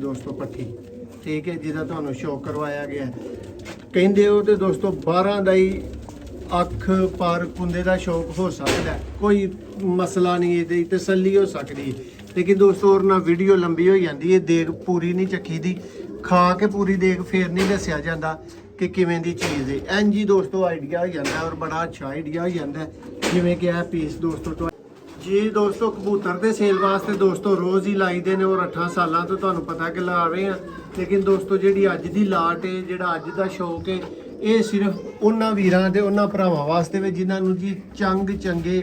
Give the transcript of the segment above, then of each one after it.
दोस्तों पट्ठी, ठीक है, जिहदा तुहानूं शो करवाया गया कहंदे हो ते दोस्तों 12 दा ही अख पर कुंदे दा शौक हो सकता है, कोई मसला नहीं, ये तसल्ली हो सकती है। लेकिन दोस्तों और ना वीडियो लंबी हो जाती है, देग पूरी नहीं चखी दी, खा के पूरी देग फिर नहीं दसिया जाता कि किवें दी चीज़ है। एन जी दोस्तों आइडिया हो जाता है और बड़ा अच्छा आइडिया हो जाता है, जिवें कि यह पीस दोस्तों जी दोस्तों कबूतर के सेल वास्ते दोस्तों रोज़ ही लाइदे ने और 8 सालों तो तुहानूं पता कि ला रहे हैं। लेकिन दोस्तों जी अज की लाट है, जिहड़ा अज का शौक है, ये सिर्फ उन्होंने वीरां ते उन्होंने भरावां वास्ते वे जिन्होंने जी चंगे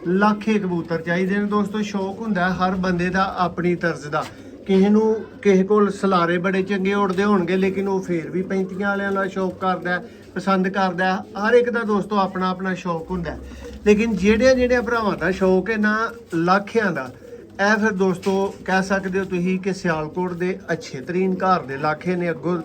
लाखे कबूतर चाहिए ने। दोस्तों शौक हुंदा हर बंदे का अपनी तर्ज का, किसी कोल सलारे बड़े चंगे उड़ते होणगे लेकिन वो फिर भी 35 वालियां दा शौक करदा है, पसंद करदा है। हर एक का दोस्तों अपना अपना शौक हुंदा। लेकिन जेड़े भरावां दा शौक है ना लाखियां दा, ਇਹ ਫਿਰ ਦੋਸਤੋ ਕਹਿ ਸਕਦੇ ਹੋ ਤੁਸੀਂ ਕਿ ਸਿਆਲਕੋਟ ਦੇ ਅੱਛੇ ਤਰੀਨ ਘਰ ਦੇ ਲਾਖੇ ਨੇ। ਅੱਗੋਂ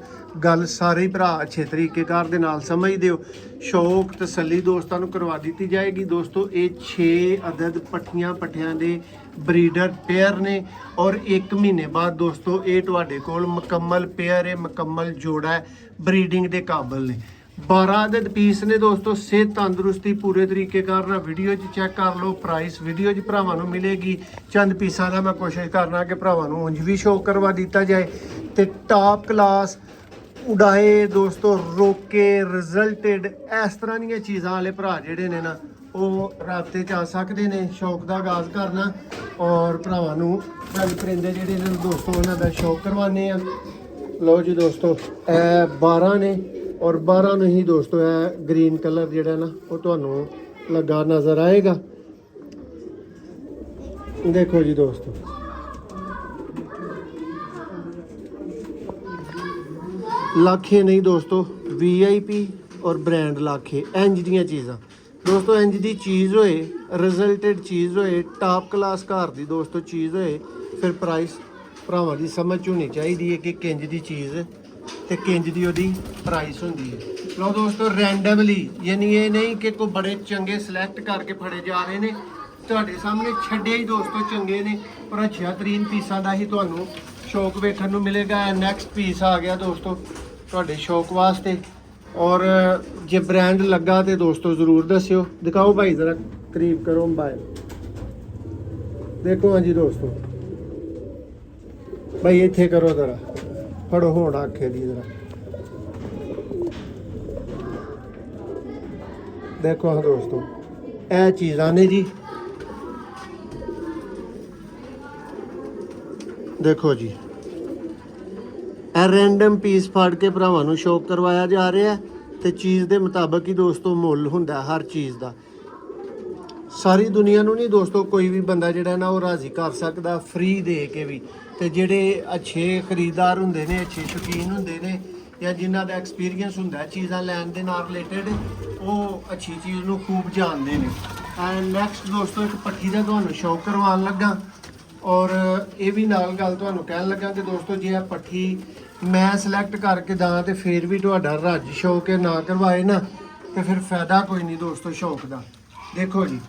ਗੱਲ ਸਾਰੇ ਭਰਾ ਅੱਛੇ ਤਰੀਕੇ ਘਰ ਦੇ ਨਾਲ ਸਮਝਦੇ ਹੋ। ਸ਼ੌਕ ਤਸੱਲੀ ਦੋਸਤਾਂ ਨੂੰ ਕਰਵਾ ਦਿੱਤੀ ਜਾਏਗੀ। ਦੋਸਤੋ ਇਹ 6 ਅਦਦ ਪੱਠਿਆਂ ਦੇ ਬਰੀਡਰ ਪੇਅਰ ਨੇ ਔਰ 1 ਮਹੀਨੇ ਬਾਅਦ ਦੋਸਤੋ ਇਹ ਤੁਹਾਡੇ ਕੋਲ ਮੁਕੰਮਲ ਪੇਅਰ ਹੈ, ਮੁਕੰਮਲ ਜੋੜਾ ਹੈ, ਬਰੀਡਿੰਗ ਦੇ ਕਾਬਲ ਨੇ। 12 अदद पीस ने दोस्तों। सेहत तंदुरुस्ती पूरे तरीके करना, वीडियो चेक कर लो, प्राइस वीडियो भरावां नूं मिलेगी। चंद पीसा का मैं कोशिश करना कि भरावां नूं उंज भी शो करवा दिता जाए। तो टॉप क्लास उड़ाए दोस्तों, रोके रिजल्टेड इस तरह दी चीज़ां वाले भरा जिहड़े ने ना वो राबते च आ सकते हैं। शौक का आगाज़ करना और भरावां नूं रंग परिंदे जिहड़े ने दोस्तों उन्हां दा शौक करवाने आ। लो जी दोस्तों 12 ने और 12 में ही दोस्तों है ग्रीन कलर जोड़ा ना वो तुहानू लगा नज़र आएगा। देखो जी दोस्तों लाखे नहीं दोस्तों, VIP और ब्रांड लाखे इंज दियां चीज़ां दोस्तों। इंज दी चीज़ होए, रिजल्टेड चीज़ होए, टॉप क्लास घर दी दोस्तों चीज़ होए, फिर प्राइस भरावां दी समझ होनी चाहिए है कि किंज दी चीज़ ते किंज दी ओदी प्राइस होंदी है। लो दोस्तों रैंडमली, यानी ये नहीं कि कोई बड़े चंगे सिलेक्ट करके फड़े जा रहे हैं, तुहाडे सामने छड्डे ही दोस्तों चंगे ने और अच्छा तरीन पीसा का ही तुहानू शौक वेखण नू मिलेगा। नैक्सट पीस आ गया दोस्तों तुहाडे शौक वास्ते। और जे ब्रांड लगा तो दोस्तों ज़रूर दस्यो। दिखाओ भाई ज़रा करीब करो मोबाइल, देखो हाँ जी दोस्तों, भाई इत्थे करो ज़रा, फड़ो होड़ आखे दी जरा, देखो हाँ दोस्तों यह चीज़ां ने जी। देखो जी रैंडम पीस फाड़ के भरावां नूं शौक करवाया जा रहा है तो चीज़ के मुताबिक ही दोस्तों मुल हुंदा हर चीज़ का। सारी दुनिया नूं नहीं दोस्तों कोई भी बंदा जिहड़ा ना वो राज़ी कर सकदा फ्री दे के भी। तो जिहड़े अच्छे खरीददार हुंदे ने, अच्छे शौकीन हुंदे ने या जिन्हां दा एक्सपीरियंस हुंदा चीज़ां लैण दे नाल रिलेटेड, वो अच्छी चीज़ नूं खूब जानदे ने। एंड नैक्सट दोस्तों एक पट्ठी दा तुहानूं शौक करवाउण लगा और ये भी नाल गल तुहानूं कहण लगा कि दोस्तों जे आ पट्ठी मैं सिलेक्ट करके दां तो फिर भी तुहाडा रज शौक है ना करवाए ना तो फिर फायदा कोई नहीं दोस्तों शौक का। देखो जी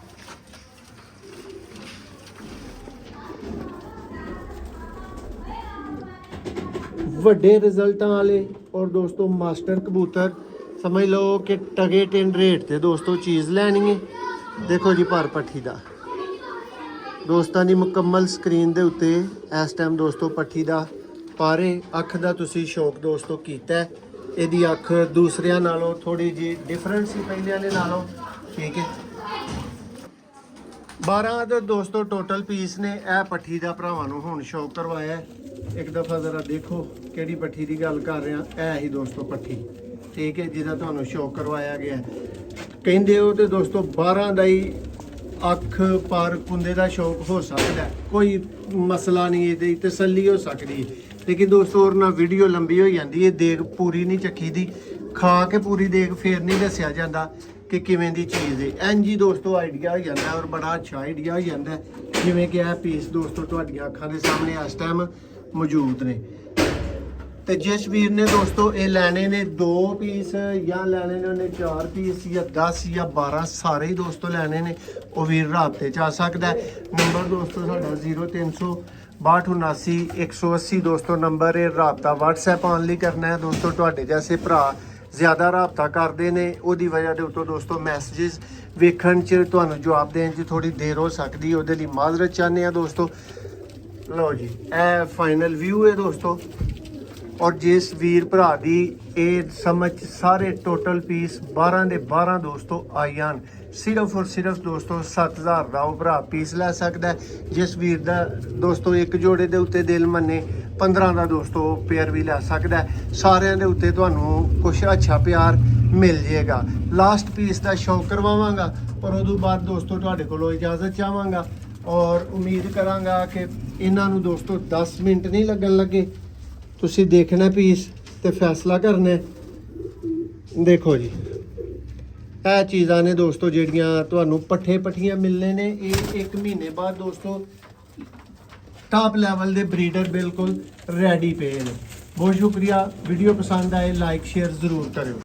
ਵੱਡੇ ਰਿਜ਼ਲਟਾਂ ਵਾਲੇ और दोस्तों मास्टर कबूतर समझ लो कि टगे टिन रेट ते दोस्तों चीज़ लैनी है। देखो जी पर पट्ठी का दोस्तों की मुकम्मल स्क्रीन के उत्ते इस टाइम दोस्तों पट्ठी का पारे अख का तुसी शौक दोस्तों कीता है। इहदी अख दूसरियां नालों थोड़ी जी डिफरेंट सी पहले वाले नालों, ठीक है। 12 तो दोस्तों टोटल पीस ने यह पट्ठी का भरावां नूं हुण शौक करवाया है। एक दफ़ा ज़रा देखो किहड़ी पट्ठी की गल कर रहे हैं, यह ही दोस्तों पट्ठी, ठीक है, जिहदा तुहानूं शौक करवाया गया है। कहंदे हो तो दोस्तों 12 का ही अख पर कुंदे का शौक हो सकता है, कोई मसला नहीं, ये तसल्ली हो सकती है। लेकिन दोस्तों और ना वीडियो लंबी हो जाती है, देग पूरी नहीं चखी दी, खा के पूरी देग फिर नहीं दसिया जाता कि किवें दी चीज़ है। एन जी दोस्तों आइडिया हो जाता है और बड़ा अच्छा आइडिया हो जाता है। जिवें कि यह पीस दोस्तों तुहाडीआं अखां दे सामने इस टाइम मौजूद ने। तो जिस वीर ने दोस्तों ये लैने ने 2 पीस या लैने ने उन्हें 4 पीस या 10 या 12 सारे ही दोस्तों लैने ने, वो वीर राबते च आ सकता है। नंबर दोस्तों साडा 0300 6279 180 ਦੋਸਤੋ ਨੰਬਰ ਹੈ। ਰਾਬਤਾ WhatsApp ਆਨਲੀ ਕਰਨਾ ਹੈ ਦੋਸਤੋ। ਤੁਹਾਡੇ ਜੈਸੇ ਭਰਾ ਜ਼ਿਆਦਾ ਰਾਬਤਾ ਕਰਦੇ ਨੇ, ਉਹਦੀ ਵਜ੍ਹਾ ਦੇ ਉੱਤੋਂ ਦੋਸਤੋ ਮੈਸੇजेस ਵੇਖਣ 'ਚ ਤੁਹਾਨੂੰ ਜਵਾਬ ਦੇਣ 'ਚ ਥੋੜੀ ਦੇਰ ਹੋ ਸਕਦੀ, ਉਹਦੇ ਲਈ ਮਾਜ਼ਰਤ ਚਾਹੁੰਦੇ ਆ ਦੋਸਤੋ। ਲਓ ਜੀ, ਇਹ ਫਾਈਨਲ ਵਿਊ ਹੈ ਦੋਸਤੋ। ਔਰ ਜਿਸ ਵੀਰ ਭਰਾ ਦੀ ਇਹ ਸਮਝ ਸਾਰੇ ਟੋਟਲ ਪੀਸ 12 ਦੇ 12 ਦੋਸਤੋ ਆਈ ਜਾਣ, ਸਿਰਫ ਔਰ ਸਿਰਫ ਦੋਸਤੋ 7000 ਦਾ ਉਹ ਭਰਾ ਪੀਸ ਲੈ ਸਕਦਾ ਹੈ। ਜਿਸ ਵੀਰ ਦਾ ਦੋਸਤੋ ਇੱਕ ਜੋੜੇ ਦੇ ਉੱਤੇ ਦਿਲ ਮੰਨੇ 15 ਦਾ ਦੋਸਤੋ ਪੇਅਰ ਵੀ ਲੈ ਸਕਦਾ ਹੈ। ਸਾਰਿਆਂ ਦੇ ਉੱਤੇ ਤੁਹਾਨੂੰ ਕੁਛ ਅੱਛਾ ਪਿਆਰ ਮਿਲ ਜਾਏਗਾ। ਲਾਸਟ ਪੀਸ ਦਾ ਸ਼ੌਕ ਕਰਵਾਵਾਂਗਾ ਔਰ ਉਦੋਂ ਬਾਅਦ ਦੋਸਤੋ ਤੁਹਾਡੇ ਕੋਲੋਂ ਇਜਾਜ਼ਤ ਚਾਹਾਂਗਾ। ਔਰ ਉਮੀਦ ਕਰਾਂਗਾ ਕਿ ਇਹਨਾਂ ਨੂੰ ਦੋਸਤੋ 10 ਮਿੰਟ ਨਹੀਂ ਲੱਗਣ ਲੱਗੇ। ਤੁਸੀਂ ਦੇਖਣਾ ਪੀਸ ਤੇ ਫੈਸਲਾ ਕਰਨਾ ਹੈ। ਦੇਖੋ ਜੀ, ਇਹ ਚੀਜ਼ਾਂ ਨੇ ਦੋਸਤੋ ਜਿਹੜੀਆਂ ਤੁਹਾਨੂੰ ਪੱਠੇ ਪੱਠੀਆਂ ਮਿਲਨੇ ਨੇ। ਇਹ 1 ਮਹੀਨੇ ਬਾਅਦ ਦੋਸਤੋ ਟਾਪ ਲੈਵਲ ਦੇ ਬਰੀਡਰ ਬਿਲਕੁਲ ਰੈਡੀ ਪਏ ਨੇ। ਬਹੁਤ ਸ਼ੁਕਰੀਆ। ਵੀਡੀਓ ਪਸੰਦ ਆਏ ਲਾਈਕ ਸ਼ੇਅਰ ਜ਼ਰੂਰ ਕਰਿਓ।